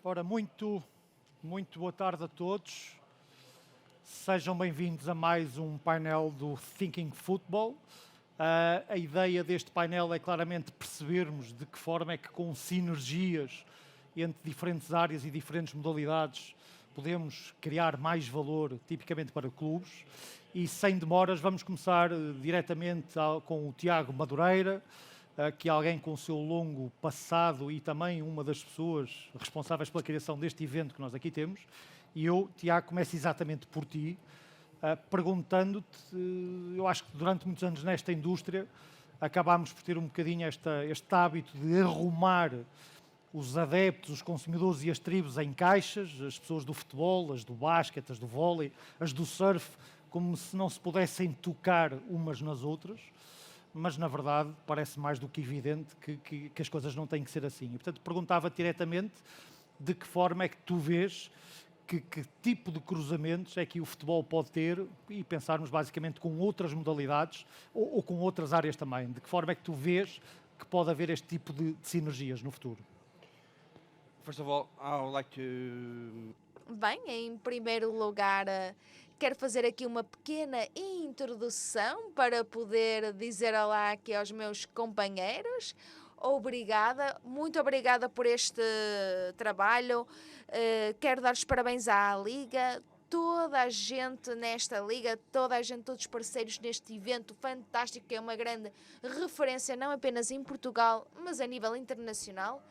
Ora, muito boa tarde a todos. Sejam bem-vindos a mais um painel do Thinking Football. A ideia deste painel é claramente percebermos de que forma é que, com sinergias entre diferentes áreas e diferentes modalidades, podemos criar mais valor, tipicamente para clubes. E sem demoras, vamos começar diretamente com o Tiago Madureira, que é alguém com o seu longo passado e também uma das pessoas responsáveis pela criação deste evento que nós aqui temos. E eu, Tiago, começo exatamente por ti, perguntando-te, eu acho que durante muitos anos nesta indústria acabámos por ter um bocadinho este hábito de arrumar os adeptos, os consumidores e as tribos em caixas, as pessoas do futebol, as do basquete, as do vôlei, as do surf, como se não se pudessem tocar umas nas outras. Mas, na verdade, parece mais do que evidente que as coisas não têm que ser assim. E, portanto, perguntava diretamente de que forma é que tu vês, que tipo de cruzamentos é que o futebol pode ter, e pensarmos basicamente com outras modalidades ou com outras áreas também. De que forma é que tu vês que pode haver este tipo de sinergias no futuro? First of all, I would like to. Bem, em primeiro lugar, quero fazer aqui uma pequena introdução para poder dizer olá aqui aos meus companheiros. Obrigada, muito obrigada por este trabalho. Quero dar os parabéns à Liga, toda a gente nesta Liga, toda a gente, todos os parceiros neste evento fantástico, que é uma grande referência não apenas em Portugal, mas a nível internacional.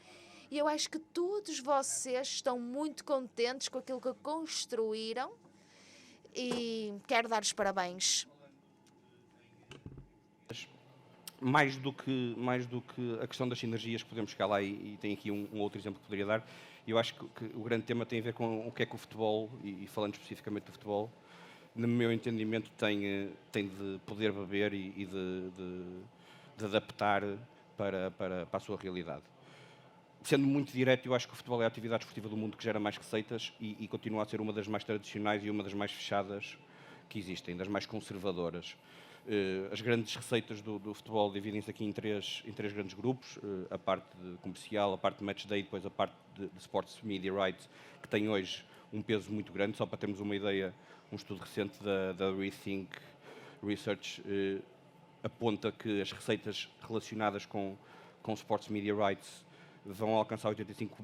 E eu acho que todos vocês estão muito contentes com aquilo que construíram e quero dar os parabéns. Mais do que a questão das sinergias que podemos chegar lá, e tem aqui um outro exemplo que poderia dar, eu acho que o grande tema tem a ver com o que é que o futebol, e falando especificamente do futebol, no meu entendimento, tem de poder beber e de adaptar para a sua realidade. Sendo muito direto, eu acho que o futebol é a atividade esportiva do mundo que gera mais receitas e continua a ser uma das mais tradicionais e uma das mais fechadas que existem, das mais conservadoras. As grandes receitas do futebol dividem-se aqui em três grandes grupos, a parte comercial, a parte de match day e depois a parte de sports media rights, que tem hoje um peso muito grande. Só para termos uma ideia, um estudo recente da Rethink Research aponta que as receitas relacionadas com sports media rights vão alcançar 85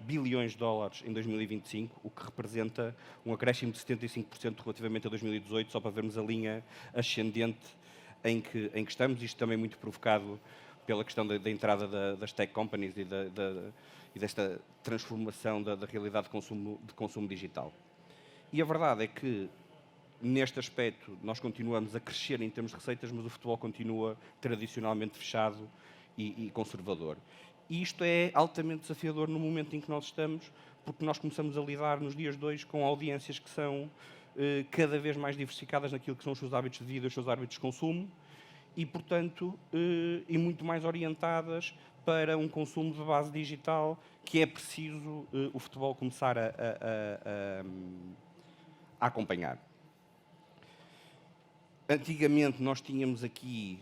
bilhões de dólares em 2025, o que representa um acréscimo de 75% relativamente a 2018, só para vermos a linha ascendente em que estamos. Isto também muito provocado pela questão da entrada das tech companies e desta transformação da realidade de consumo digital. E a verdade é que, neste aspecto, nós continuamos a crescer em termos de receitas, mas o futebol continua tradicionalmente fechado e conservador. E isto é altamente desafiador no momento em que nós estamos, porque nós começamos a lidar nos dias de hoje com audiências que são cada vez mais diversificadas naquilo que são os seus hábitos de vida, os seus hábitos de consumo e, portanto, e muito mais orientadas para um consumo de base digital que é preciso o futebol começar a acompanhar. Antigamente nós tínhamos aqui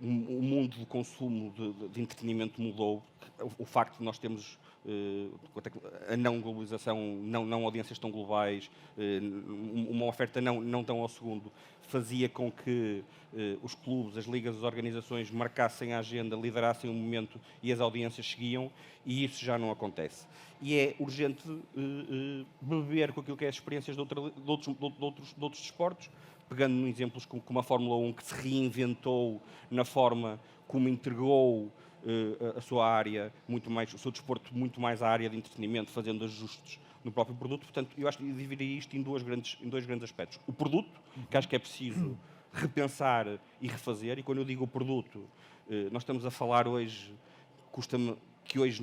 o mundo do consumo de entretenimento mudou. O facto de nós termos a não globalização, não audiências tão globais, uma oferta não tão ao segundo, fazia com que os clubes, as ligas, as organizações marcassem a agenda, liderassem o momento e as audiências seguiam, e isso já não acontece. E é urgente beber com aquilo que é as experiências de outros desportos, pegando em exemplos como a Fórmula 1, que se reinventou na forma como entregou a sua área, muito mais, o seu desporto muito mais à área de entretenimento, fazendo ajustes no próprio produto. Portanto, eu acho que dividiria isto em dois grandes aspectos. O produto, que acho que é preciso repensar e refazer, e quando eu digo o produto, nós estamos a falar hoje, custa-me que hoje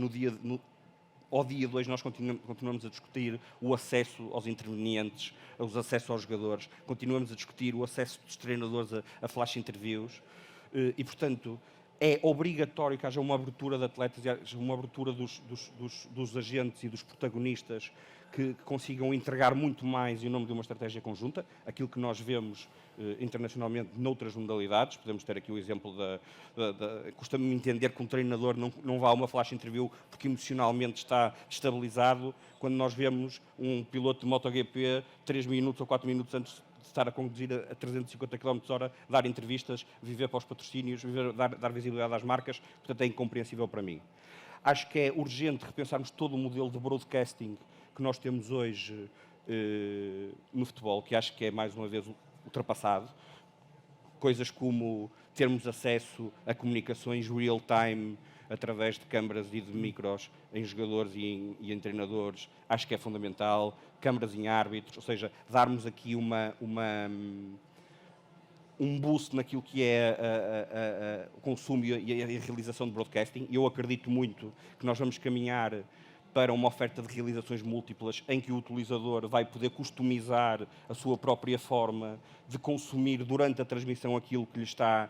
ao dia de hoje nós continuamos a discutir o acesso aos intervenientes, o acesso aos jogadores, continuamos a discutir o acesso dos treinadores a flash interviews e, portanto, é obrigatório que haja uma abertura de atletas, haja uma abertura dos agentes e dos protagonistas que consigam entregar muito mais em nome de uma estratégia conjunta, aquilo que nós vemos internacionalmente noutras modalidades. Podemos ter aqui o exemplo custa-me entender que um treinador não vá a uma flash interview porque emocionalmente está estabilizado, quando nós vemos um piloto de MotoGP 3 minutos ou 4 minutos antes de estar a conduzir a 350 km/h, dar entrevistas, viver para os patrocínios, dar visibilidade às marcas. Portanto, é incompreensível para mim. Acho que é urgente repensarmos todo o modelo de broadcasting que nós temos hoje no futebol, que acho que é, mais uma vez, ultrapassado. Coisas como termos acesso a comunicações real-time através de câmaras e de micros em jogadores e em treinadores, acho que é fundamental. Câmaras em árbitros, ou seja, darmos aqui um boost naquilo que é o consumo e a realização de broadcasting. Eu acredito muito que nós vamos caminhar para uma oferta de realizações múltiplas em que o utilizador vai poder customizar a sua própria forma de consumir durante a transmissão aquilo que lhe está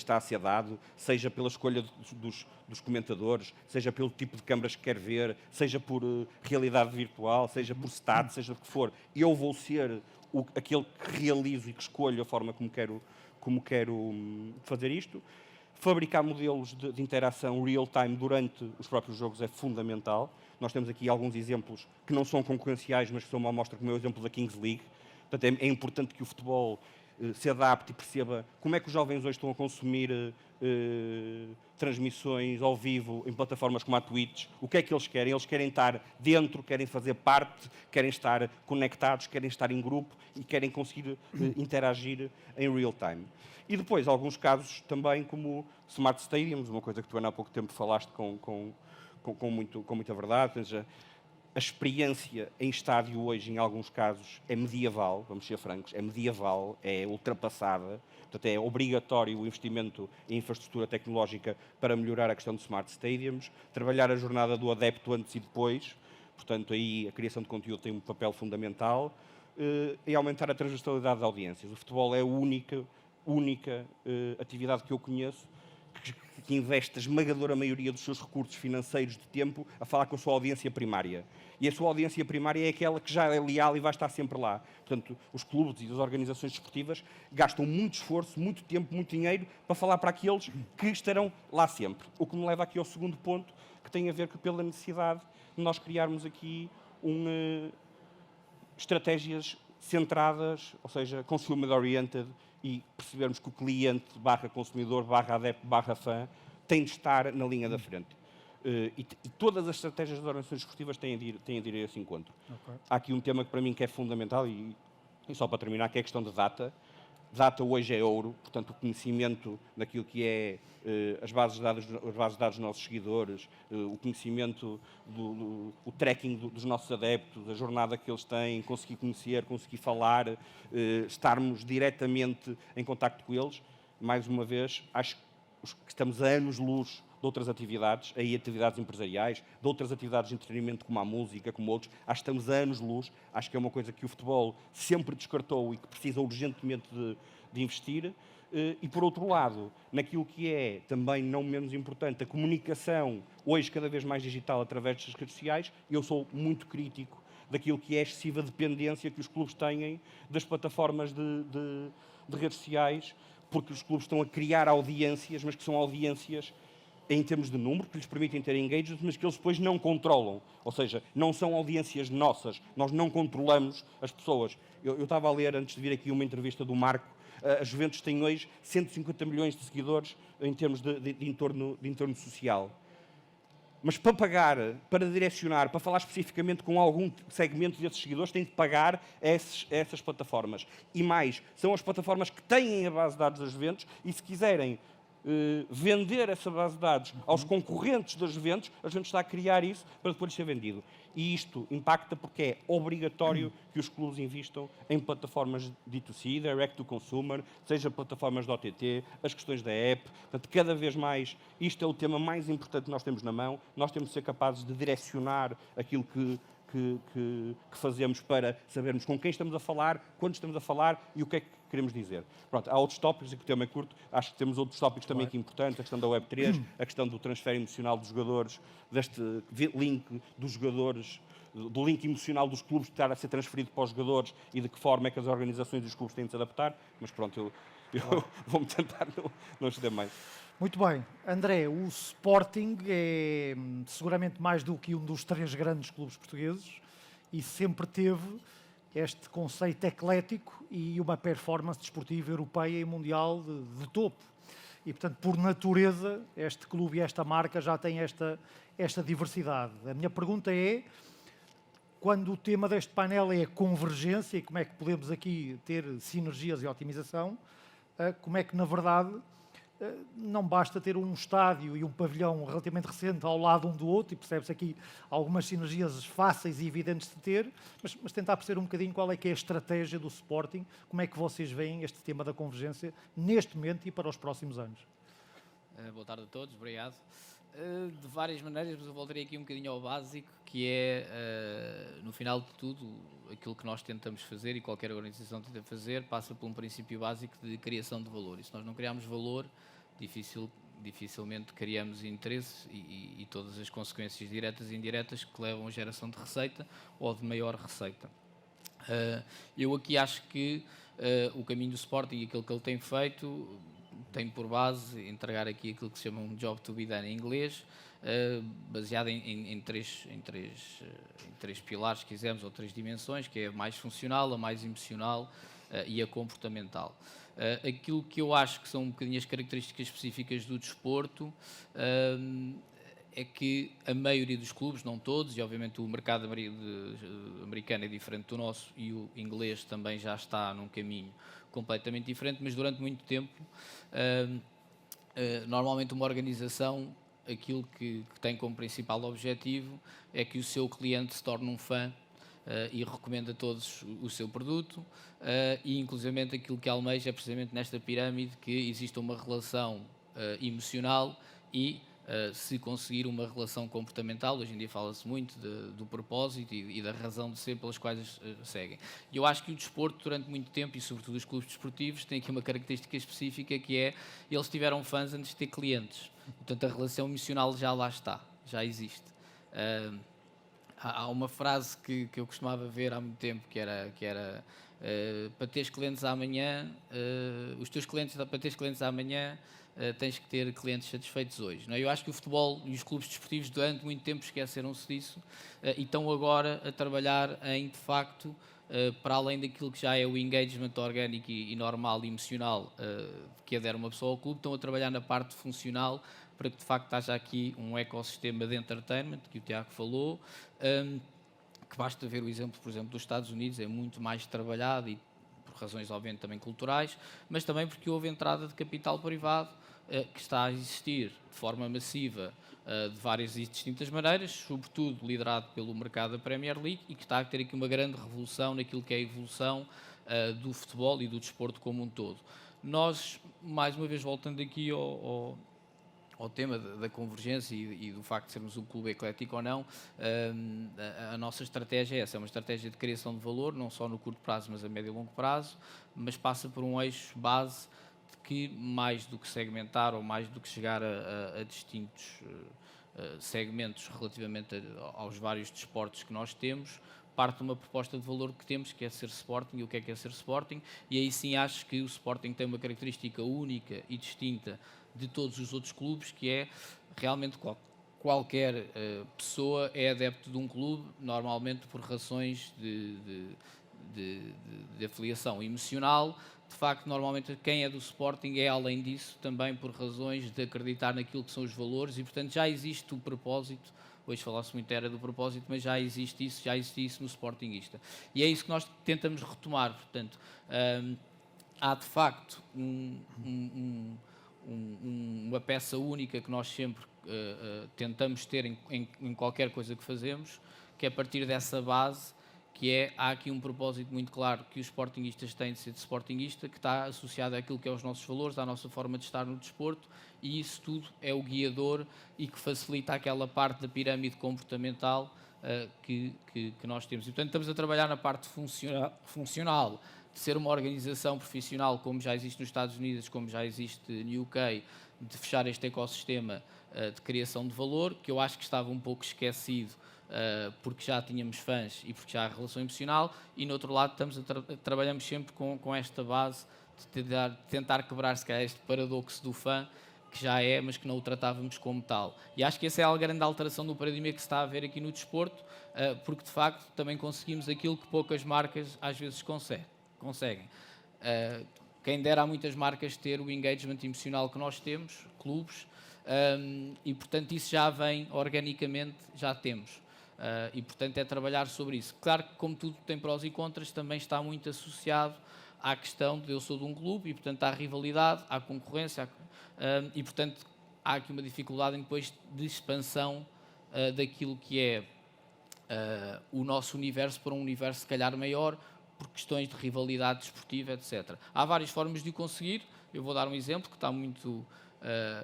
a ser dado, seja pela escolha dos comentadores, seja pelo tipo de câmaras que quer ver, seja por realidade virtual, seja por stats, seja o que for. Eu vou ser aquele que realizo e que escolho a forma como quero fazer isto. Fabricar modelos de interação real-time durante os próprios jogos é fundamental. Nós temos aqui alguns exemplos que não são concorrenciais, mas que são uma amostra, como é o exemplo da Kings League. Portanto, é importante que o futebol se adapte e perceba como é que os jovens hoje estão a consumir transmissões ao vivo em plataformas como a Twitch. O que é que eles querem? Eles querem estar dentro, querem fazer parte, querem estar conectados, querem estar em grupo e querem conseguir interagir em real time. E depois, alguns casos também como Smart Stadiums, uma coisa que tu, Ana, há pouco tempo falaste com muita verdade. Ou seja, a experiência em estádio hoje, em alguns casos, é medieval, vamos ser francos, é medieval, é ultrapassada. Portanto, é obrigatório o investimento em infraestrutura tecnológica para melhorar a questão de Smart Stadiums, trabalhar a jornada do adepto antes e depois. Portanto, aí a criação de conteúdo tem um papel fundamental, e aumentar a transversalidade de audiências. O futebol é a única atividade que eu conheço que investe a esmagadora maioria dos seus recursos financeiros de tempo a falar com a sua audiência primária. E a sua audiência primária é aquela que já é leal e vai estar sempre lá. Portanto, os clubes e as organizações desportivas gastam muito esforço, muito tempo, muito dinheiro para falar para aqueles que estarão lá sempre. O que me leva aqui ao segundo ponto, que tem a ver pela necessidade de nós criarmos aqui estratégias centradas, ou seja, consumer-oriented, e percebermos que o cliente /consumidor /adepto /fã tem de estar na linha da frente. E todas as estratégias das organizações desportivas têm de ir a esse encontro. Okay. Há aqui um tema que para mim que é fundamental, e só para terminar, que é a questão de data. Data hoje é ouro, portanto o conhecimento daquilo que é as bases de dados dos nossos seguidores, o conhecimento, o tracking dos nossos adeptos, a jornada que eles têm, conseguir conhecer, conseguir falar, estarmos diretamente em contacto com eles. Mais uma vez, acho que estamos a anos-luz de outras atividades, aí atividades empresariais, de outras atividades de entretenimento como a música, como outros. Acho que estamos a anos-luz. Acho que é uma coisa que o futebol sempre descartou e que precisa urgentemente de investir. E, por outro lado, naquilo que é, também não menos importante, a comunicação, hoje cada vez mais digital, através das redes sociais, eu sou muito crítico daquilo que é a excessiva dependência que os clubes têm das plataformas de redes sociais, porque os clubes estão a criar audiências, mas que são audiências em termos de número, que lhes permitem ter engagement, mas que eles depois não controlam. Ou seja, não são audiências nossas. Nós não controlamos as pessoas. Eu estava a ler, antes de vir aqui, uma entrevista do Marco. A Juventus tem hoje 150 milhões de seguidores em termos de entorno social. Mas para pagar, para direcionar, para falar especificamente com algum segmento desses seguidores, tem de pagar a essas plataformas. E mais, são as plataformas que têm a base de dados das Juventus e, se quiserem vender essa base de dados aos concorrentes das Juventus, a gente está a criar isso para depois ser vendido. E isto impacta porque é obrigatório que os clubes investam em plataformas D2C, Direct to Consumer, seja plataformas de OTT, as questões da app. Portanto, cada vez mais, isto é o tema mais importante que nós temos na mão. Nós temos de ser capazes de direcionar aquilo que fazemos para sabermos com quem estamos a falar, quando estamos a falar e o que é queremos dizer. Pronto, há outros tópicos, e que o tema é curto, acho que temos outros tópicos também aqui importantes, a questão da Web3, a questão do transfer emocional dos jogadores, deste link dos jogadores, do link emocional dos clubes de estar a ser transferido para os jogadores e de que forma é que as organizações e os clubes têm de se adaptar, mas pronto, eu vou-me tentar não exceder mais. Muito bem. André, o Sporting é seguramente mais do que um dos 3 grandes clubes portugueses e sempre teve este conceito eclético e uma performance desportiva europeia e mundial de topo. E, portanto, por natureza, este clube e esta marca já têm esta diversidade. A minha pergunta é, quando o tema deste painel é a convergência e como é que podemos aqui ter sinergias e otimização, como é que, na verdade, não basta ter um estádio e um pavilhão relativamente recente ao lado um do outro, e percebe-se aqui algumas sinergias fáceis e evidentes de ter, mas tentar perceber um bocadinho qual é que é a estratégia do Sporting, como é que vocês veem este tema da convergência neste momento e para os próximos anos. Boa tarde a todos, obrigado. De várias maneiras, mas eu voltarei aqui um bocadinho ao básico, que é, no final de tudo, aquilo que nós tentamos fazer e qualquer organização tenta fazer, passa por um princípio básico de criação de valor. E se nós não criarmos valor, dificilmente criamos interesse e todas as consequências diretas e indiretas que levam à geração de receita ou de maior receita. Eu aqui acho que o caminho do Sporting e aquilo que ele tem feito tem por base entregar aqui aquilo que se chama um job to be done em inglês, baseado em três pilares, se quisermos, ou 3 dimensões, que é a mais funcional, a mais emocional e a comportamental. Aquilo que eu acho que são um bocadinho as características específicas do desporto é que a maioria dos clubes, não todos, e obviamente o mercado americano é diferente do nosso e o inglês também já está num caminho completamente diferente, mas durante muito tempo, normalmente uma organização, aquilo que tem como principal objetivo é que o seu cliente se torne um fã e recomenda a todos o seu produto e inclusivamente aquilo que almeja é precisamente nesta pirâmide que exista uma relação emocional e se conseguir uma relação comportamental. Hoje em dia fala-se muito do propósito e da razão de ser pelas quais seguem. E eu acho que o desporto, durante muito tempo, e sobretudo os clubes desportivos, tem aqui uma característica específica que é, eles tiveram fãs antes de ter clientes. Portanto, a relação emocional já lá está, já existe. Há uma frase que eu costumava ver há muito tempo, que era para teres clientes amanhã, os teus clientes, para teres clientes amanhã, tens que ter clientes satisfeitos hoje. Não é? Eu acho que o futebol e os clubes desportivos durante muito tempo esqueceram-se disso e estão agora a trabalhar em, de facto, para além daquilo que já é o engagement orgânico e normal e emocional que adere uma pessoa ao clube, estão a trabalhar na parte funcional para que de facto haja aqui um ecossistema de entertainment, que o Tiago falou, que basta ver o exemplo, por exemplo, dos Estados Unidos, é muito mais trabalhado e por razões obviamente também culturais, mas também porque houve entrada de capital privado que está a existir de forma massiva de várias e distintas maneiras, sobretudo liderado pelo mercado da Premier League e que está a ter aqui uma grande revolução naquilo que é a evolução do futebol e do desporto como um todo. Nós, mais uma vez voltando aqui ao tema da convergência e do facto de sermos um clube eclético ou não, a nossa estratégia é essa, é uma estratégia de criação de valor, não só no curto prazo, mas a médio e longo prazo, mas passa por um eixo base de que, mais do que segmentar ou mais do que chegar a distintos segmentos relativamente aos vários desportos que nós temos, parte de uma proposta de valor que temos, que é ser Sporting, e o que é ser Sporting, e aí sim acho que o Sporting tem uma característica única e distinta de todos os outros clubes, que é realmente qualquer pessoa é adepto de um clube, normalmente por razões de afiliação emocional. De facto, normalmente quem é do Sporting é, além disso, também por razões de acreditar naquilo que são os valores e, portanto, já existe o propósito. Hoje fala-se muito era do propósito, mas já existe isso no Sportingista. E é isso que nós tentamos retomar. Portanto, há de facto uma peça única que nós sempre tentamos ter em qualquer coisa que fazemos, que é a partir dessa base, que há aqui um propósito muito claro que os sportinguistas têm de ser de sportinguista, que está associado àquilo que é os nossos valores, à nossa forma de estar no desporto, e isso tudo é o guiador e que facilita aquela parte da pirâmide comportamental que nós temos. E, portanto, estamos a trabalhar na parte funcional, de ser uma organização profissional, como já existe nos Estados Unidos, como já existe no UK, de fechar este ecossistema de criação de valor, que eu acho que estava um pouco esquecido, porque já tínhamos fãs e porque já há relação emocional, e no outro lado trabalhamos sempre com esta base de tentar quebrar, se calhar, este paradoxo do fã, que já é, mas que não o tratávamos como tal. E acho que essa é a grande alteração do paradigma que se está a ver aqui no desporto, porque de facto também conseguimos aquilo que poucas marcas às vezes conseguem. Quem dera a muitas marcas ter o engagement emocional que nós temos, clubes, e portanto isso já vem organicamente, já temos. E portanto é trabalhar sobre isso. Claro que, como tudo tem prós e contras, também está muito associado à questão de eu sou de um clube e portanto há rivalidade, há concorrência, e portanto há aqui uma dificuldade em depois de expansão daquilo que é o nosso universo para um universo se calhar maior, por questões de rivalidade desportiva, etc. Há várias formas de o conseguir. Eu vou dar um exemplo que está muito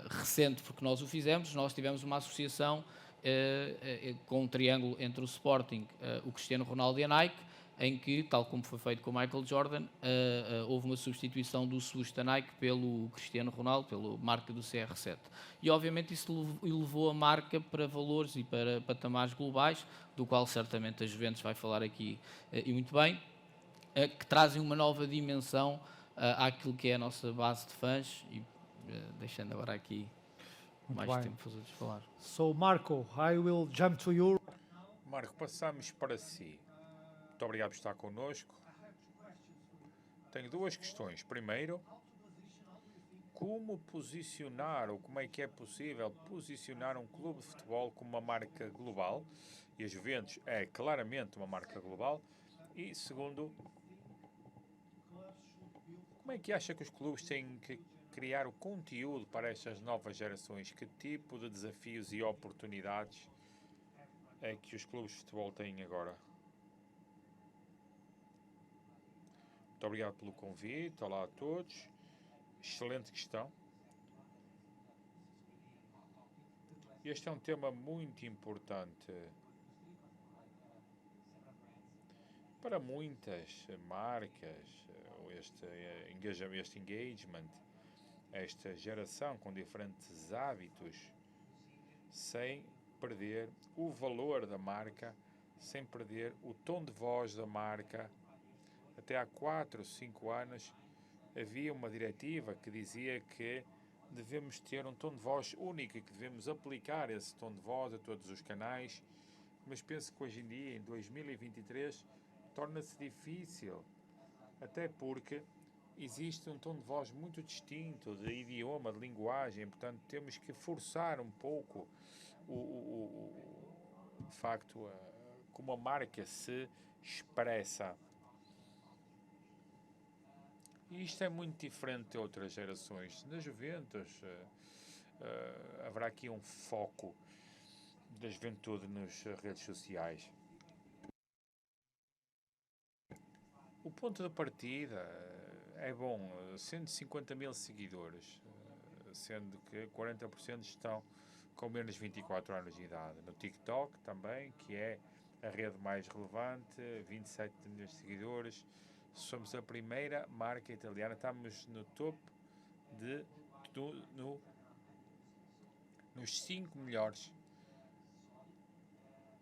recente, porque nós o fizemos. Nós tivemos uma associação com um triângulo entre o Sporting, o Cristiano Ronaldo e a Nike, em que, tal como foi feito com o Michael Jordan, houve uma substituição do SUS da Nike pelo Cristiano Ronaldo, pela marca do CR7. E obviamente isso elevou a marca para valores e para patamares globais, do qual certamente a Juventus vai falar aqui e muito bem, que trazem uma nova dimensão àquilo que é a nossa base de fãs, e deixando agora aqui Muito mais bem. tempo para os outros falar. So, Marco, I will jump to you. Marco, passamos para si. Muito obrigado por estar connosco. Tenho duas questões. Primeiro, como posicionar, ou como é que é possível posicionar um clube de futebol como uma marca global? E a Juventus é claramente uma marca global. E segundo, como é que acha que os clubes têm que criar o conteúdo para estas novas gerações? Que tipo de desafios e oportunidades é que os clubes de futebol têm agora? Muito obrigado pelo convite. Olá a todos. Excelente questão. Este é um tema muito importante para muitas marcas. Este engagement, esta geração com diferentes hábitos, sem perder o valor da marca, sem perder o tom de voz da marca. Até há 4 ou 5 anos havia uma diretiva que dizia que devemos ter um tom de voz único e que devemos aplicar esse tom de voz a todos os canais, mas penso que hoje em dia, em 2023, torna-se difícil, até porque existe um tom de voz muito distinto, de idioma, de linguagem, portanto temos que forçar um pouco de facto como a marca se expressa. E isto é muito diferente de outras gerações. Na Juventus haverá aqui um foco da juventude nas redes sociais. O ponto de partida é bom, 150 mil seguidores, sendo que 40% estão com menos de 24 anos de idade. No TikTok também, que é a rede mais relevante, 27 milhões de seguidores. Somos a primeira marca italiana, estamos no topo nos 5 melhores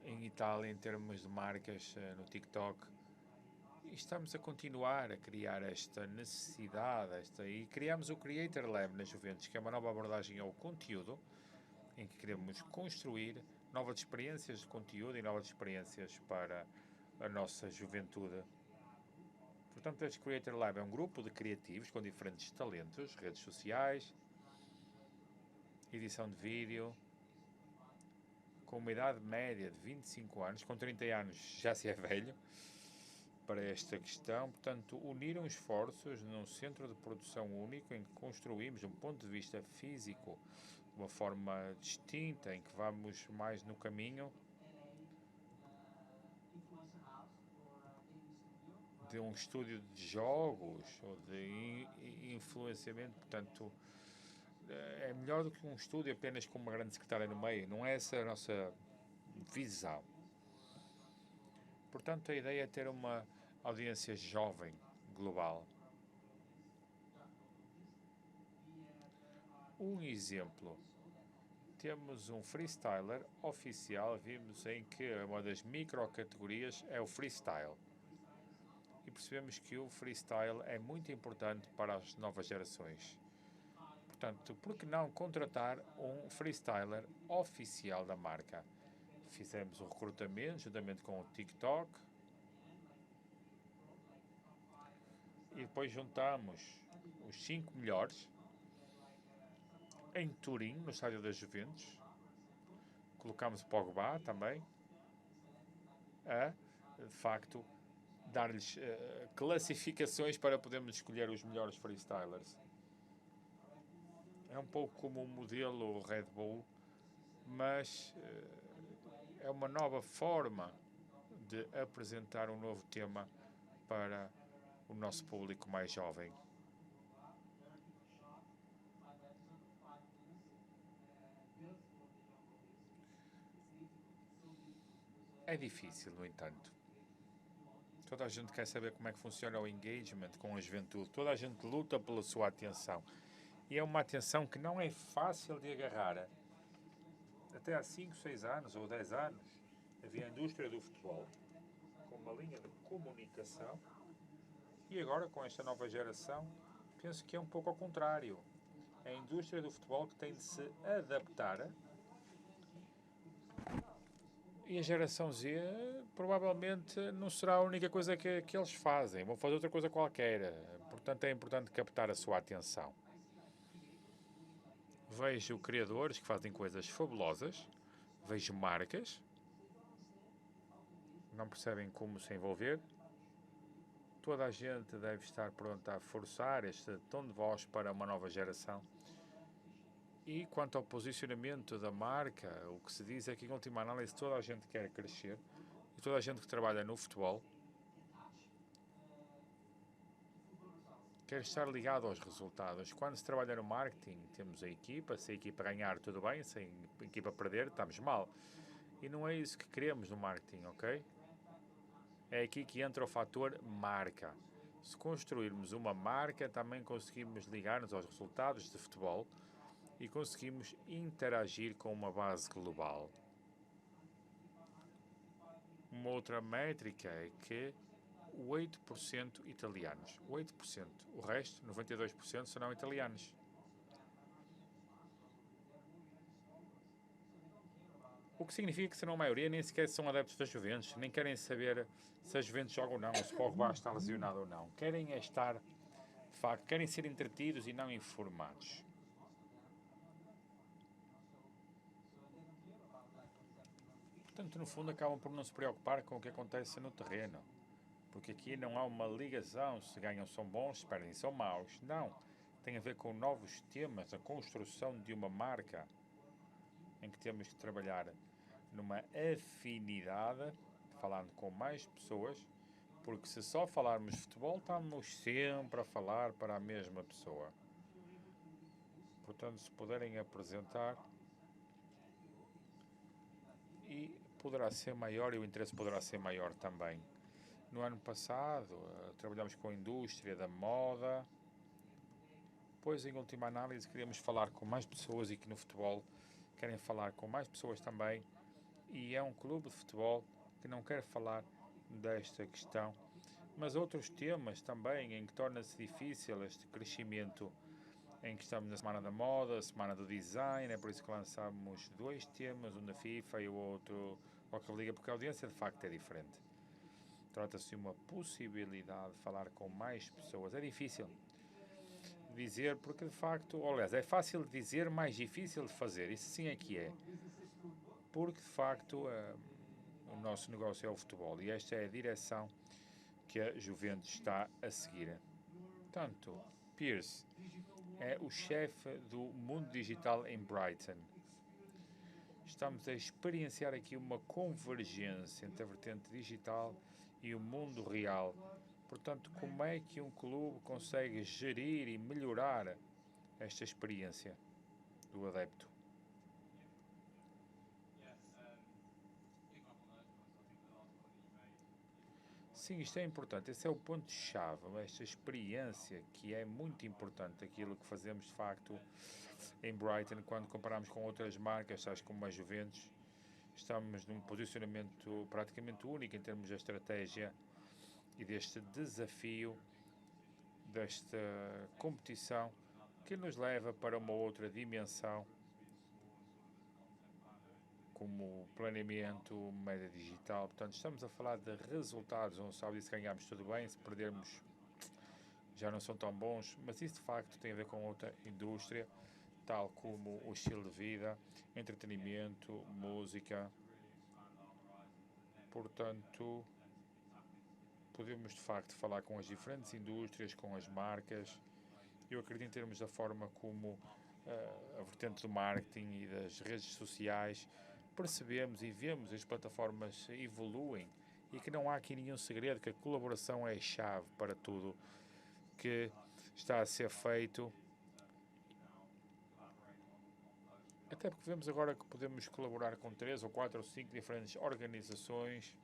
em Itália em termos de marcas no TikTok. E estamos a continuar a criar esta necessidade, e criamos o Creator Lab na Juventus, que é uma nova abordagem ao conteúdo, em que queremos construir novas experiências de conteúdo e novas experiências para a nossa juventude. Portanto, este Creator Lab é um grupo de criativos com diferentes talentos, redes sociais, edição de vídeo, com uma idade média de 25 anos, com 30 anos já se é velho para esta questão. Portanto, uniram esforços num centro de produção único em que construímos um ponto de vista físico de uma forma distinta, em que vamos mais no caminho de um estúdio de jogos ou de influenciamento. Portanto, é melhor do que um estúdio apenas com uma grande secretária no meio. Não é essa a nossa visão. Portanto, a ideia é ter uma audiência jovem, global. Um exemplo, temos um freestyler oficial, vimos em que uma das microcategorias é o freestyle. E percebemos que o freestyle é muito importante para as novas gerações. Portanto, por que não contratar um freestyler oficial da marca? Fizemos o recrutamento juntamente com o TikTok e depois juntamos os 5 melhores em Turim, no estádio da Juventus. Colocamos o Pogba também a, de facto, dar-lhes classificações para podermos escolher os melhores freestylers. É um pouco como o modelo Red Bull, mas é uma nova forma de apresentar um novo tema para o nosso público mais jovem. É difícil, no entanto. Toda a gente quer saber como é que funciona o engagement com a juventude. Toda a gente luta pela sua atenção. E é uma atenção que não é fácil de agarrar. Até há 5, 6 anos ou 10 anos havia a indústria do futebol com uma linha de comunicação e agora com esta nova geração penso que é um pouco ao contrário. É a indústria do futebol que tem de se adaptar e a geração Z provavelmente não será a única coisa que eles fazem. Vão fazer outra coisa qualquer. Portanto, é importante captar a sua atenção. Vejo criadores que fazem coisas fabulosas. Vejo marcas. Não percebem como se envolver. Toda a gente deve estar pronta a forçar este tom de voz para uma nova geração. E quanto ao posicionamento da marca, o que se diz é que, em última análise, toda a gente quer crescer e toda a gente que trabalha no futebol quer estar ligado aos resultados. Quando se trabalha no marketing, temos a equipa. Se a equipa ganhar, tudo bem. Se a equipa perder, estamos mal. E não é isso que queremos no marketing, ok? É aqui que entra o fator marca. Se construirmos uma marca, também conseguimos ligar-nos aos resultados de futebol e conseguimos interagir com uma base global. Uma outra métrica é que 8% italianos. 8%. O resto, 92%, serão italianos. O que significa que serão a maioria nem sequer são adeptos da Juventus, nem querem saber se a Juventus joga ou não, se o Pogba está lesionado ou não. Querem estar, de facto, querem ser entretidos e não informados. Portanto, no fundo, acabam por não se preocupar com o que acontece no terreno. Porque aqui não há uma ligação, se ganham são bons, se perdem são maus. Não. Tem a ver com novos temas, a construção de uma marca em que temos que trabalhar numa afinidade, falando com mais pessoas, porque se só falarmos de futebol, estamos sempre a falar para a mesma pessoa. Portanto, se puderem apresentar, e poderá ser maior, e o interesse poderá ser maior também. No ano passado, trabalhamos com a indústria da moda, depois, em última análise, queríamos falar com mais pessoas e que no futebol querem falar com mais pessoas também. E é um clube de futebol que não quer falar desta questão, mas outros temas também em que torna-se difícil este crescimento, em que estamos na Semana da Moda, Semana do Design. É por isso que lançamos 2 temas, um da FIFA e o outro da Liga, porque a audiência de facto é diferente. Trata-se de uma possibilidade de falar com mais pessoas. É difícil dizer, porque de facto, aliás, é fácil de dizer, mais difícil de fazer. Isso sim é que é. Porque de facto o nosso negócio é o futebol e esta é a direção que a Juventus está a seguir. Portanto, Pierce é o chefe do mundo digital em Brighton. Estamos a experienciar aqui uma convergência entre a vertente digital e o mundo real. Portanto, como é que um clube consegue gerir e melhorar esta experiência do adepto? Sim, isto é importante. Esse é o ponto-chave, esta experiência que é muito importante, aquilo que fazemos de facto em Brighton, quando comparamos com outras marcas, tais como a Juventus, estamos num posicionamento praticamente único em termos de estratégia e deste desafio, desta competição que nos leva para uma outra dimensão, como planeamento, média digital. Portanto, estamos a falar de resultados. Não sabe se ganharmos tudo bem, se perdermos já não são tão bons, mas isso de facto tem a ver com outra indústria, tal como o estilo de vida, entretenimento, música. Portanto, podemos de facto falar com as diferentes indústrias, com as marcas. Eu acredito em termos da forma como a vertente do marketing e das redes sociais percebemos e vemos as plataformas evoluem e que não há aqui nenhum segredo, que a colaboração é a chave para tudo que está a ser feito. Até porque vemos agora que podemos colaborar com 3 ou 4 ou 5 diferentes organizações.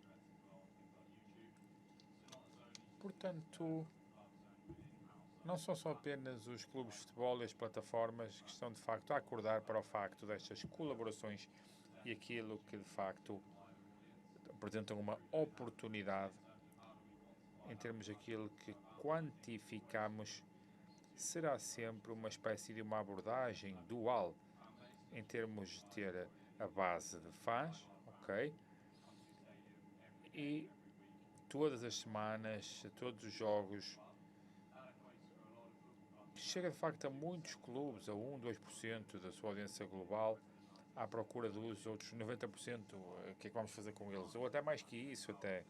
Portanto, não são só apenas os clubes de futebol e as plataformas que estão de facto a acordar para o facto destas colaborações e aquilo que de facto apresentam uma oportunidade em termos daquilo que quantificamos, será sempre uma espécie de uma abordagem dual em termos de ter a base de fãs, ok? E todas as semanas, todos os jogos, chega de facto a muitos clubes, a 1, 2% da sua audiência global, à procura dos outros 90%, o que é que vamos fazer com eles? Ou até mais que isso, até.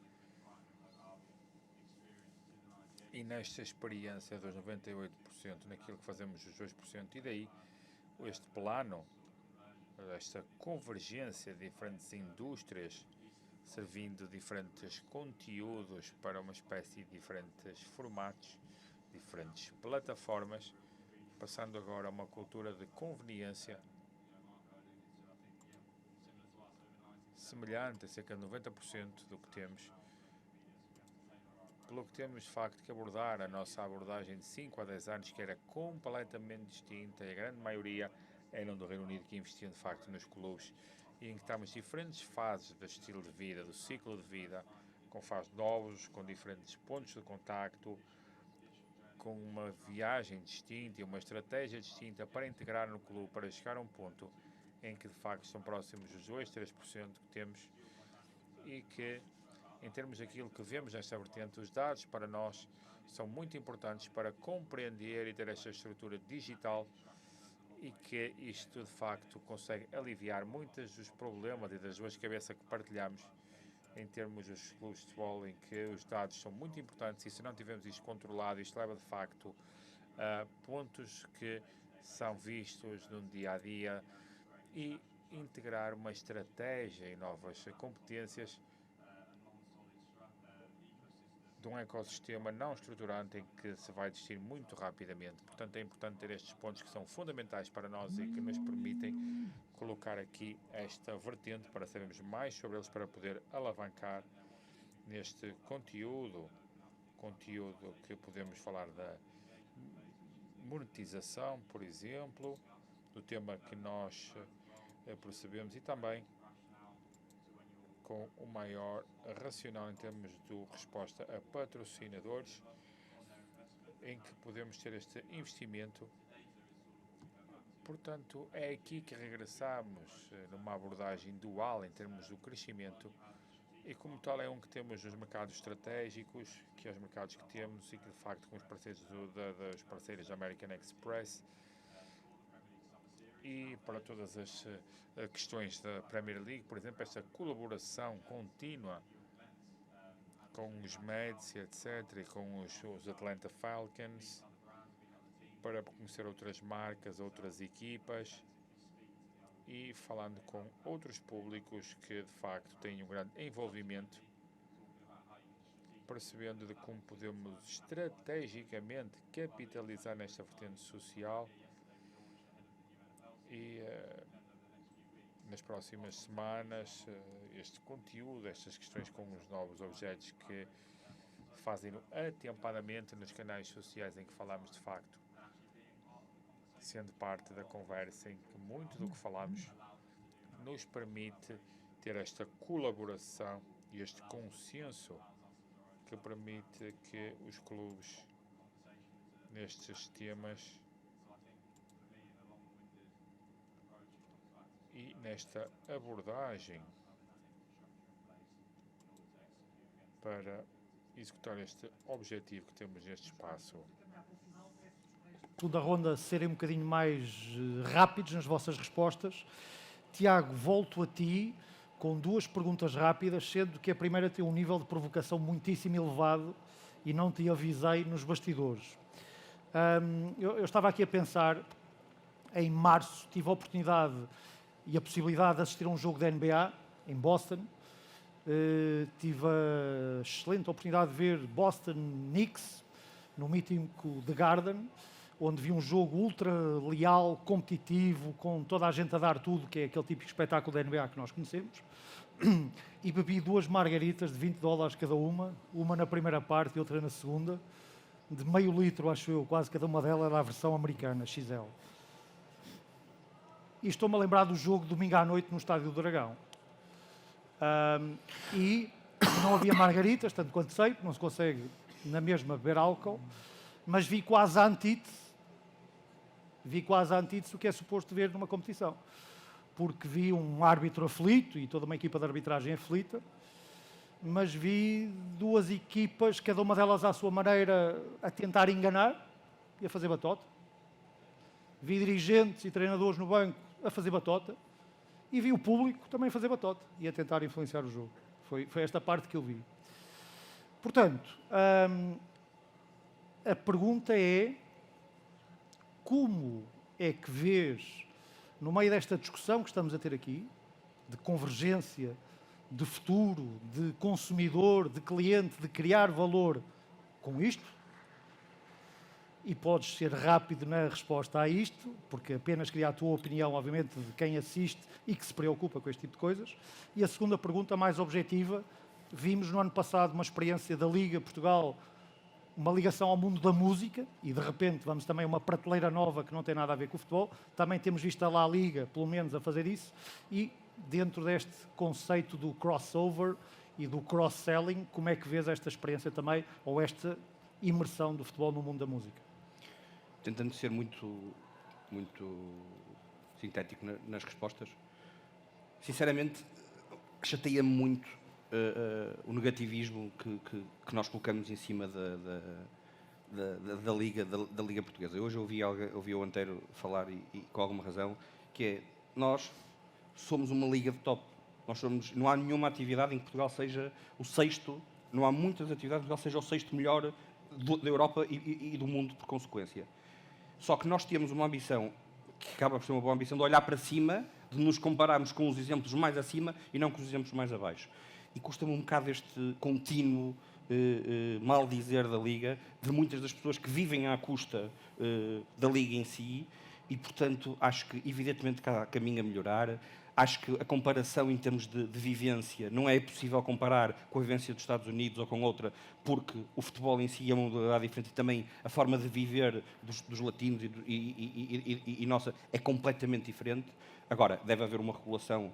E nesta experiência dos 98%, naquilo que fazemos os 2%, e daí este plano, esta convergência de diferentes indústrias, servindo diferentes conteúdos para uma espécie de diferentes formatos, diferentes plataformas, passando agora a uma cultura de conveniência semelhante a cerca de 90% do que temos, pelo que temos de facto que abordar a nossa abordagem de 5 a 10 anos, que era completamente distinta, e a grande maioria eram do Reino Unido, que investiam de facto nos clubes, e em que estamos diferentes fases do estilo de vida, do ciclo de vida, com fases novos, com diferentes pontos de contacto, com uma viagem distinta e uma estratégia distinta para integrar no clube, para chegar a um ponto em que de facto estão próximos dos 2, 3% que temos, e que em termos daquilo que vemos nesta vertente, os dados para nós são muito importantes para compreender e ter esta estrutura digital, e que isto de facto consegue aliviar muitos dos problemas e das duas cabeças que partilhamos em termos dos clubes de futebol, em que os dados são muito importantes, e se não tivermos isto controlado, isto leva de facto a pontos que são vistos no dia a dia, e integrar uma estratégia e novas competências de um ecossistema não estruturante em que se vai desistir muito rapidamente. Portanto, é importante ter estes pontos que são fundamentais para nós e que nos permitem colocar aqui esta vertente para sabermos mais sobre eles, para poder alavancar neste conteúdo que podemos falar da monetização, por exemplo, do tema que nós percebemos, e também com o maior racional em termos de resposta a patrocinadores, em que podemos ter este investimento. Portanto, é aqui que regressamos numa abordagem dual em termos do crescimento, e como tal é um que temos nos mercados estratégicos, que é os mercados que temos, e que de facto com os parceiros das parceiras da American Express, e para todas as questões da Premier League, por exemplo, esta colaboração contínua com os Mets, etc., e com os Atlanta Falcons, para conhecer outras marcas, outras equipas, e falando com outros públicos que de facto têm um grande envolvimento, percebendo de como podemos estrategicamente capitalizar nesta vertente social. E nas próximas semanas este conteúdo, estas questões com os novos objetos que fazem atempadamente nos canais sociais em que falamos de facto, sendo parte da conversa em que muito do que falamos nos permite ter esta colaboração e este consenso que permite que os clubes nestes temas e nesta abordagem para executar este objetivo que temos neste espaço. Da ronda serem um bocadinho mais rápidos nas vossas respostas. Tiago, volto a ti com 2 perguntas rápidas, sendo que a primeira tem um nível de provocação muitíssimo elevado e não te avisei nos bastidores. Eu estava aqui a pensar, em março tive a oportunidade e a possibilidade de assistir a um jogo da NBA em Boston. Tive a excelente oportunidade de ver Boston Knicks no mítico The Garden, onde vi um jogo ultra leal, competitivo, com toda a gente a dar tudo, que é aquele típico espetáculo da NBA que nós conhecemos. E bebi 2 margaritas de $20 cada uma na primeira parte e outra na segunda, de meio litro, acho eu, quase cada uma delas era a versão americana, XL. E estou-me a lembrar do jogo domingo à noite no Estádio do Dragão. E não havia margaritas, tanto quanto sei, não se consegue na mesma beber álcool, mas vi quase a antítese do que é suposto ver numa competição. Porque vi um árbitro aflito e toda uma equipa de arbitragem aflita, mas vi 2 equipas, cada uma delas à sua maneira, a tentar enganar e a fazer batota. Vi dirigentes e treinadores no banco a fazer batota e vi o público também a fazer batota e a tentar influenciar o jogo. Foi esta parte que eu vi. Portanto, a pergunta é: como é que vês, no meio desta discussão que estamos a ter aqui, de convergência, de futuro, de consumidor, de cliente, de criar valor com isto, e podes ser rápido na resposta a isto, porque apenas queria a tua opinião, obviamente, de quem assiste e que se preocupa com este tipo de coisas. E a segunda pergunta, mais objetiva: vimos no ano passado uma experiência da Liga Portugal, uma ligação ao mundo da música, e de repente vamos também a uma prateleira nova que não tem nada a ver com o futebol. Também temos visto a La Liga, pelo menos, a fazer isso, e dentro deste conceito do crossover e do cross-selling, como é que vês esta experiência também, ou esta imersão do futebol no mundo da música? Tentando ser muito sintético nas respostas, sinceramente, chateia-me muito o negativismo que nós colocamos em cima da Liga Portuguesa. Eu hoje ouvi o Antero falar, e com alguma razão, que é: nós somos uma liga de top. Não há nenhuma atividade em que Portugal seja o 6º, não há muitas atividades em que Portugal seja o 6º melhor da Europa e do mundo por consequência. Só que nós temos uma ambição, que acaba por ser uma boa ambição, de olhar para cima, de nos compararmos com os exemplos mais acima e não com os exemplos mais abaixo. E custa-me um bocado este contínuo mal dizer da Liga, de muitas das pessoas que vivem à custa da Liga em si, e, portanto, acho que, evidentemente, que há caminho a melhorar. Acho que a comparação em termos de vivência não é possível comparar com a vivência dos Estados Unidos ou com outra, porque o futebol em si é uma modalidade diferente e também a forma de viver dos latinos e nossa é completamente diferente. Agora, deve haver uma regulação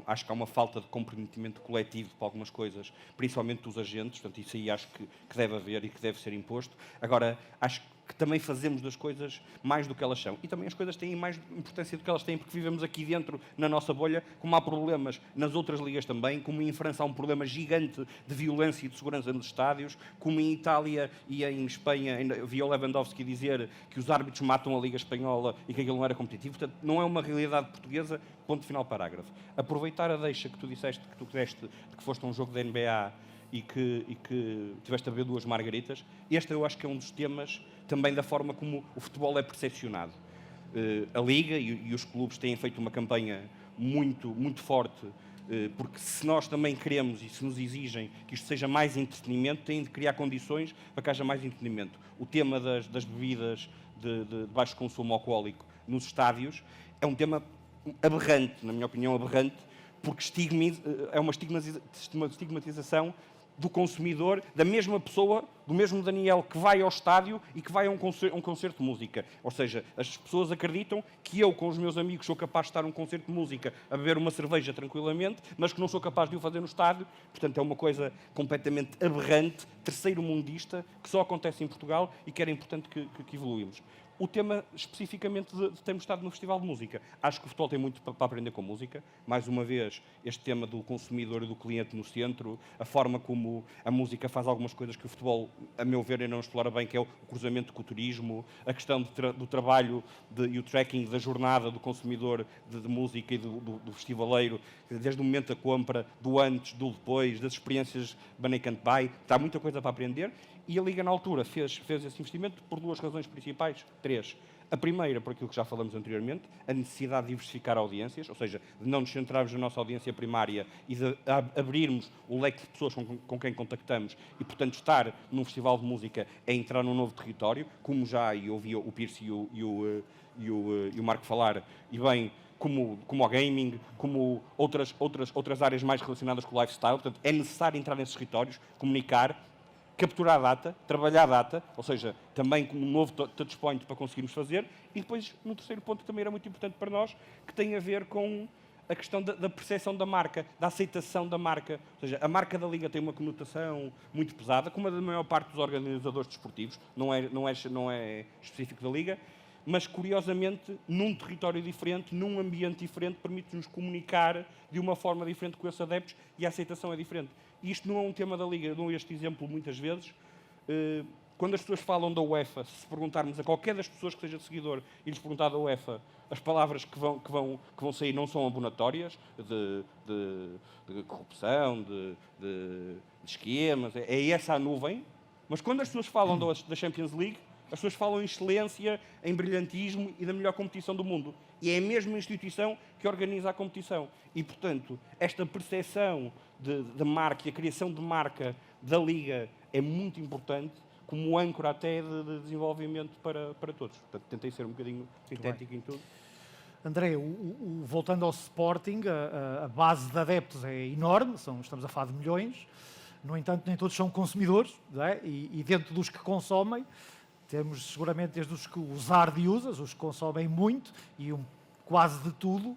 acho que há uma falta de comprometimento coletivo para algumas coisas, principalmente dos agentes, portanto, isso aí acho que deve haver e que deve ser imposto. Agora, acho que também fazemos das coisas mais do que elas são. E também as coisas têm mais importância do que elas têm, porque vivemos aqui dentro, na nossa bolha, como há problemas nas outras ligas também, como em França há um problema gigante de violência e de segurança nos estádios, como em Itália e em Espanha, vi o Lewandowski dizer que os árbitros matam a Liga Espanhola e que aquilo não era competitivo. Portanto, não é uma realidade portuguesa, ponto final, parágrafo. Aproveitar a deixa que tu disseste, que tu deste, de que foste a um jogo da NBA e que tiveste a beber 2 margaritas, este eu acho que é um dos temas também da forma como o futebol é percepcionado. A Liga e os clubes têm feito uma campanha muito forte, porque se nós também queremos e se nos exigem que isto seja mais entretenimento, têm de criar condições para que haja mais entretenimento. O tema das bebidas de baixo consumo alcoólico nos estádios é um tema aberrante, na minha opinião, aberrante, porque é uma estigmatização do consumidor, da mesma pessoa, do mesmo Daniel que vai ao estádio e que vai a um concerto de música. Ou seja, as pessoas acreditam que eu, com os meus amigos, sou capaz de estar num concerto de música a beber uma cerveja tranquilamente, mas que não sou capaz de o fazer no estádio. Portanto, é uma coisa completamente aberrante, terceiro-mundista, que só acontece em Portugal e que era importante que evoluímos. O tema especificamente de termos estado no Festival de Música. Acho que o futebol tem muito para aprender com música. Mais uma vez, este tema do consumidor e do cliente no centro, a forma como a música faz algumas coisas que o futebol, a meu ver, não explora bem, que é o cruzamento com o turismo, a questão do trabalho e o tracking da jornada do consumidor de música e do festivaleiro, desde o momento da compra, do antes, do depois, das experiências Money Can't Buy. Há muita coisa para aprender. E a Liga, na altura, fez esse investimento por duas razões principais. Três. A primeira, por aquilo que já falamos anteriormente, a necessidade de diversificar audiências, ou seja, de não nos centrarmos na nossa audiência primária e de abrirmos o leque de pessoas com quem contactamos e, portanto, estar num festival de música é entrar num novo território, como já ouvi o Pierce e o Marco falar, e bem, como o gaming, como outras áreas mais relacionadas com o lifestyle. Portanto, é necessário entrar nesses territórios, comunicar, capturar a data, trabalhar a data, ou seja, também como um novo touchpoint para conseguirmos fazer. E depois, no terceiro ponto, que também era muito importante para nós, que tem a ver com a questão da percepção da marca, da aceitação da marca. Ou seja, a marca da Liga tem uma conotação muito pesada, como a da maior parte dos organizadores desportivos, não é específico da Liga, mas, curiosamente, num território diferente, num ambiente diferente, permite-nos comunicar de uma forma diferente com esses adeptos e a aceitação é diferente. E isto não é um tema da Liga, eu dou este exemplo muitas vezes. Quando as pessoas falam da UEFA, se perguntarmos a qualquer das pessoas que seja seguidor e lhes perguntar da UEFA, as palavras que vão sair não são abonatórias, de corrupção, de esquemas, é essa a nuvem. Mas quando as pessoas falam da Champions League, as pessoas falam em excelência, em brilhantismo e da melhor competição do mundo. E é a mesma instituição que organiza a competição. E, portanto, esta percepção de marca e a criação de marca da Liga é muito importante como âncora até de desenvolvimento para todos. Portanto, tentei ser um bocadinho sintético em tudo. André, voltando ao Sporting, a base de adeptos é enorme, estamos a falar de milhões. No entanto, nem todos são consumidores, não é? E dentro dos que consomem, temos seguramente desde os que os hard users, os que consomem muito e quase de tudo,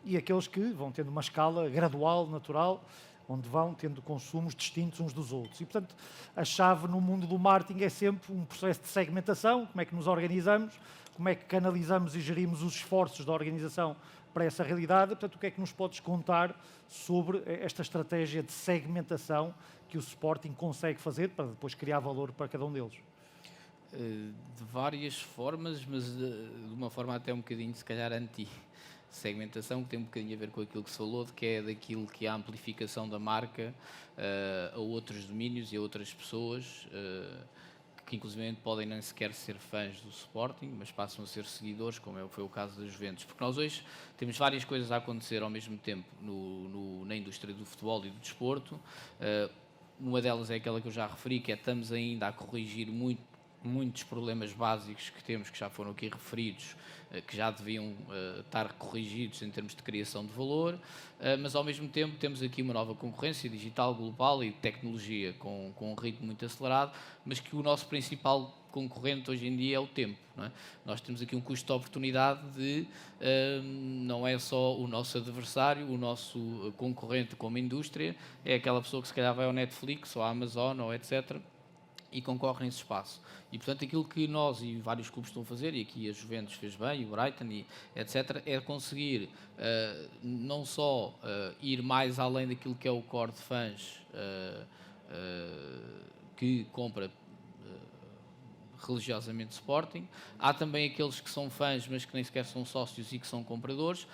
e aqueles que vão tendo uma escala gradual, natural, onde vão tendo consumos distintos uns dos outros. E, portanto, a chave no mundo do marketing é sempre um processo de segmentação, como é que nos organizamos, como é que canalizamos e gerimos os esforços da organização para essa realidade. Portanto, o que é que nos podes contar sobre esta estratégia de segmentação que o Sporting consegue fazer para depois criar valor para cada um deles? De várias formas, mas de uma forma até um bocadinho, se calhar, anti-segmentação, que tem um bocadinho a ver com aquilo que se falou, que é daquilo que é a amplificação da marca a outros domínios e a outras pessoas, que inclusive podem nem sequer ser fãs do Sporting, mas passam a ser seguidores, como foi o caso da Juventus. Porque nós hoje temos várias coisas a acontecer ao mesmo tempo na indústria do futebol e do desporto. Uma delas é aquela que eu já referi, que é estamos ainda a corrigir muitos problemas básicos que temos, que já foram aqui referidos, que já deviam estar corrigidos em termos de criação de valor, mas ao mesmo tempo temos aqui uma nova concorrência digital, global e tecnologia com um ritmo muito acelerado, mas que o nosso principal concorrente hoje em dia é o tempo. Não é? Nós temos aqui um custo de oportunidade não é só o nosso adversário, o nosso concorrente como indústria, é aquela pessoa que se calhar vai ao Netflix ou à Amazon ou etc., e concorre nesse espaço. E, portanto, aquilo que nós e vários clubes estão a fazer, e aqui a Juventus fez bem, o Brighton, e etc., é conseguir não só ir mais além daquilo que é o core de fãs que compra religiosamente Sporting. Há também aqueles que são fãs, mas que nem sequer são sócios e que são compradores,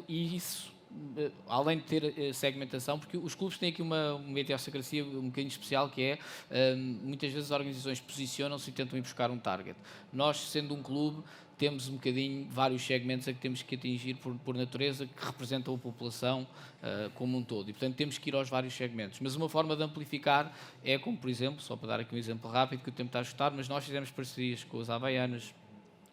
e isso, além de ter segmentação, porque os clubes têm aqui uma idiosincrasia um bocadinho especial, que é, muitas vezes as organizações posicionam-se e tentam ir buscar um target. Nós, sendo um clube, temos um bocadinho vários segmentos a que temos que atingir por natureza, que representam a população como um todo. E, portanto, temos que ir aos vários segmentos. Mas uma forma de amplificar é como, por exemplo, só para dar aqui um exemplo rápido, que o tempo está a escutar, mas nós fizemos parcerias com as Havaianas,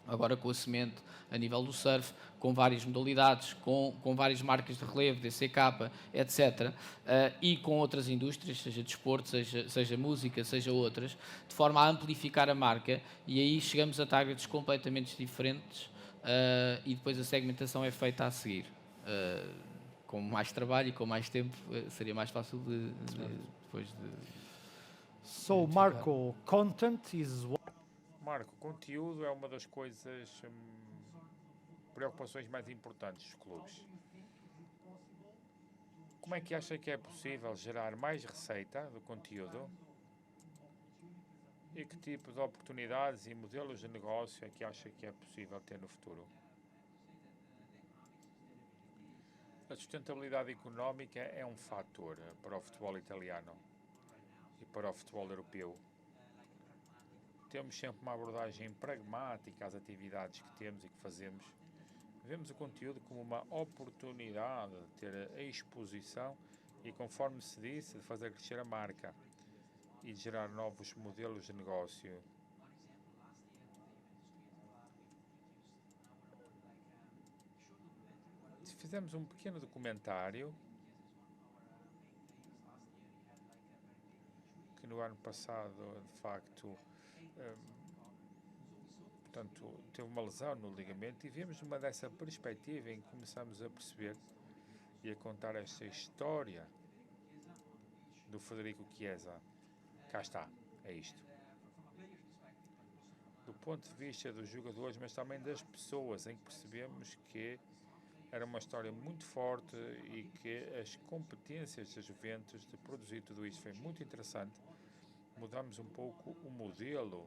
agora com a semente a nível do surf, com várias modalidades, com várias marcas de relevo, DCK, etc. E com outras indústrias, seja desporto, seja música, seja outras, de forma a amplificar a marca, e aí chegamos a targets completamente diferentes, e depois a segmentação é feita a seguir. Com mais trabalho e com mais tempo, seria mais fácil depois de... So, Marco, content is Marco, conteúdo é uma das coisas, preocupações mais importantes dos clubes. Como é que acha que é possível gerar mais receita do conteúdo? E que tipo de oportunidades e modelos de negócio é que acha que é possível ter no futuro? A sustentabilidade económica é um fator para o futebol italiano e para o futebol europeu. Temos sempre uma abordagem pragmática às atividades que temos e que fazemos. Vemos o conteúdo como uma oportunidade de ter a exposição e, conforme se disse, de fazer crescer a marca e de gerar novos modelos de negócio. Fizemos um pequeno documentário que no ano passado, de facto, portanto, teve uma lesão no ligamento, e vimos numa dessa perspectiva em que começamos a perceber e a contar esta história do Federico Chiesa. Cá está, é isto. Do ponto de vista dos jogadores, mas também das pessoas, em que percebemos que era uma história muito forte e que as competências da Juventus de produzir tudo isto foi muito interessante. Mudamos um pouco o modelo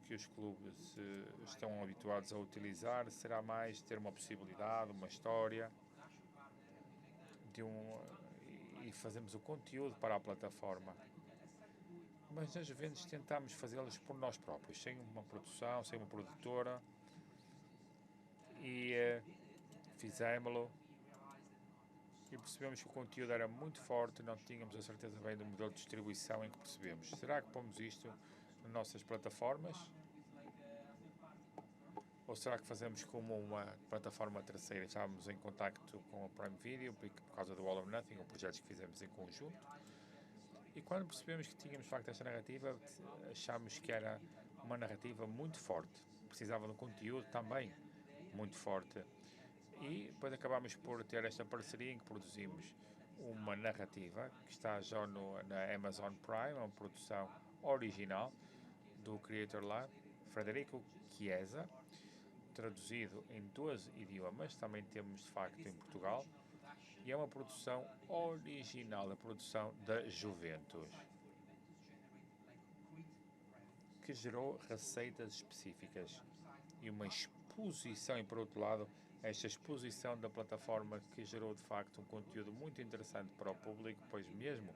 que os clubes estão habituados a utilizar. Será mais ter uma possibilidade, uma história e fazemos o conteúdo para a plataforma. Mas nas Juventus tentámos fazê-las por nós próprios, sem uma produção, sem uma produtora, e fizemos-lo e percebemos que o conteúdo era muito forte. Não tínhamos a certeza bem do modelo de distribuição, em que percebemos: será que pomos isto nas nossas plataformas? Ou será que fazemos como uma plataforma terceira? Estávamos em contacto com a Prime Video por causa do All or Nothing, ou projetos que fizemos em conjunto. E quando percebemos que tínhamos de facto esta narrativa, achámos que era uma narrativa muito forte. Precisava de um conteúdo também muito forte. E depois acabámos por ter esta parceria em que produzimos uma narrativa que está já na Amazon Prime, uma produção original do Creator Lab, Federico Chiesa, traduzido em 12 idiomas, também temos de facto em Portugal, e é uma produção original, a produção da Juventus, que gerou receitas específicas e uma exposição, e por outro lado, esta exposição da plataforma que gerou de facto um conteúdo muito interessante para o público, pois mesmo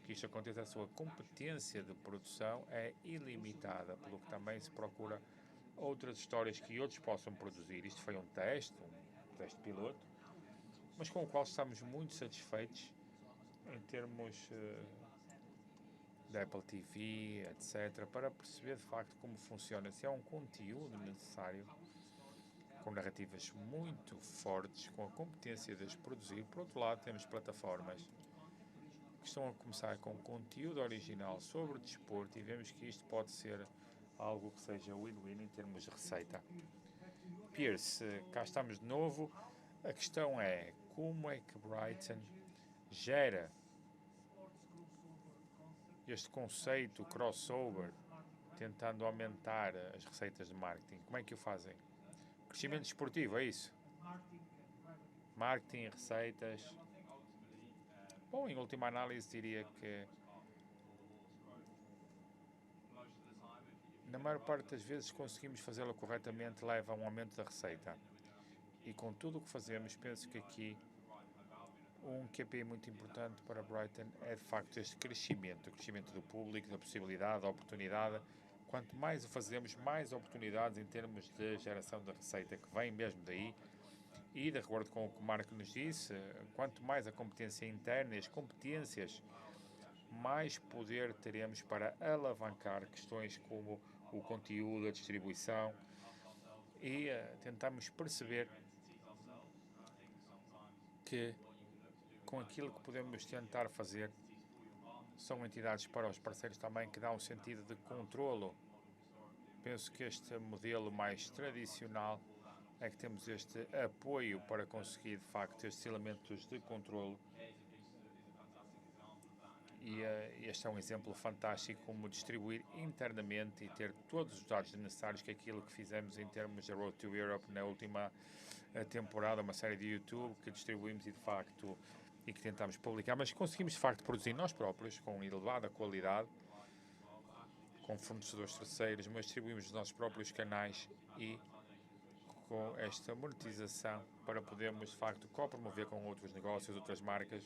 que isto aconteça, a sua competência de produção é ilimitada, pelo que também se procura outras histórias que outros possam produzir. Isto foi um teste piloto, mas com o qual estamos muito satisfeitos em termos da Apple TV, etc., para perceber de facto como funciona, se é um conteúdo necessário, com narrativas muito fortes, com a competência de as produzir. Por outro lado, temos plataformas que estão a começar com conteúdo original sobre desporto, e vemos que isto pode ser algo que seja win-win em termos de receita. Pierce, cá estamos de novo. A questão é: como é que Brighton gera este conceito crossover, tentando aumentar as receitas de marketing? Como é que o fazem? Crescimento desportivo, é isso? Marketing, receitas. Bom, em última análise, diria que na maior parte das vezes conseguimos fazê-lo corretamente, leva a um aumento da receita. E com tudo o que fazemos, penso que aqui um KPI muito importante para Brighton é de facto este crescimento, o crescimento do público, da possibilidade, da oportunidade. Quanto mais o fazemos, mais oportunidades em termos de geração da receita, que vem mesmo daí. E, de acordo com o que o Marco nos disse, quanto mais a competência interna e as competências, mais poder teremos para alavancar questões como o conteúdo, a distribuição, e tentamos perceber que com aquilo que podemos tentar fazer são entidades para os parceiros também que dão um sentido de controlo. Penso que este modelo mais tradicional é que temos este apoio para conseguir de facto estes elementos de controlo. E este é um exemplo fantástico como distribuir internamente e ter todos os dados necessários, que é aquilo que fizemos em termos da Road to Europe na última temporada, uma série de YouTube que distribuímos e de facto e que tentámos publicar, mas conseguimos de facto produzir nós próprios com elevada qualidade, com fornecedores terceiros, mas distribuímos os nossos próprios canais e com esta monetização para podermos de facto co-promover com outros negócios, outras marcas,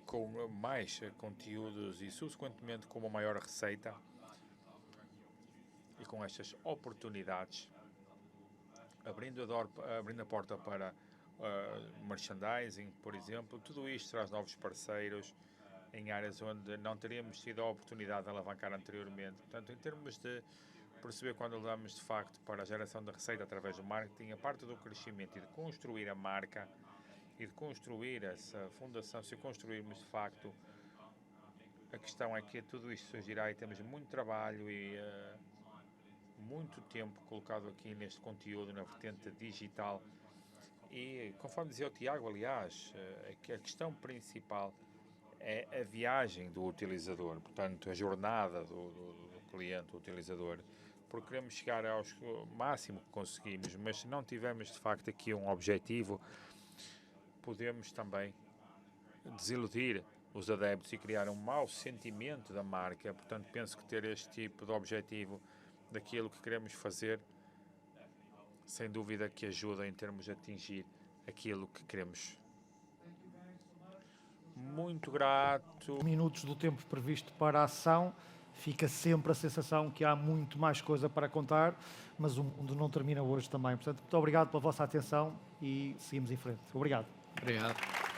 com mais conteúdos e subsequentemente com uma maior receita e com estas oportunidades, abrindo a porta para merchandising, por exemplo. Tudo isto traz novos parceiros em áreas onde não teríamos tido a oportunidade de alavancar anteriormente. Portanto, em termos de perceber quando olhamos de facto para a geração de receita através do marketing, a parte do crescimento e de construir a marca e de construir essa fundação, se construirmos de facto, a questão é que tudo isto surgirá e temos muito trabalho e muito tempo colocado aqui neste conteúdo na vertente digital e, conforme dizia o Tiago, aliás, a questão principal é a viagem do utilizador, portanto a jornada do cliente, do utilizador, porque queremos chegar ao máximo que conseguimos, mas se não tivermos de facto aqui um objetivo, podemos também desiludir os adeptos e criar um mau sentimento da marca. Portanto, penso que ter este tipo de objetivo daquilo que queremos fazer, sem dúvida que ajuda em termos de atingir aquilo que queremos. Muito grato. Minutos do tempo previsto para a ação, fica sempre a sensação que há muito mais coisa para contar, mas o mundo não termina hoje também. Portanto, muito obrigado pela vossa atenção e seguimos em frente. Obrigado. Obrigado.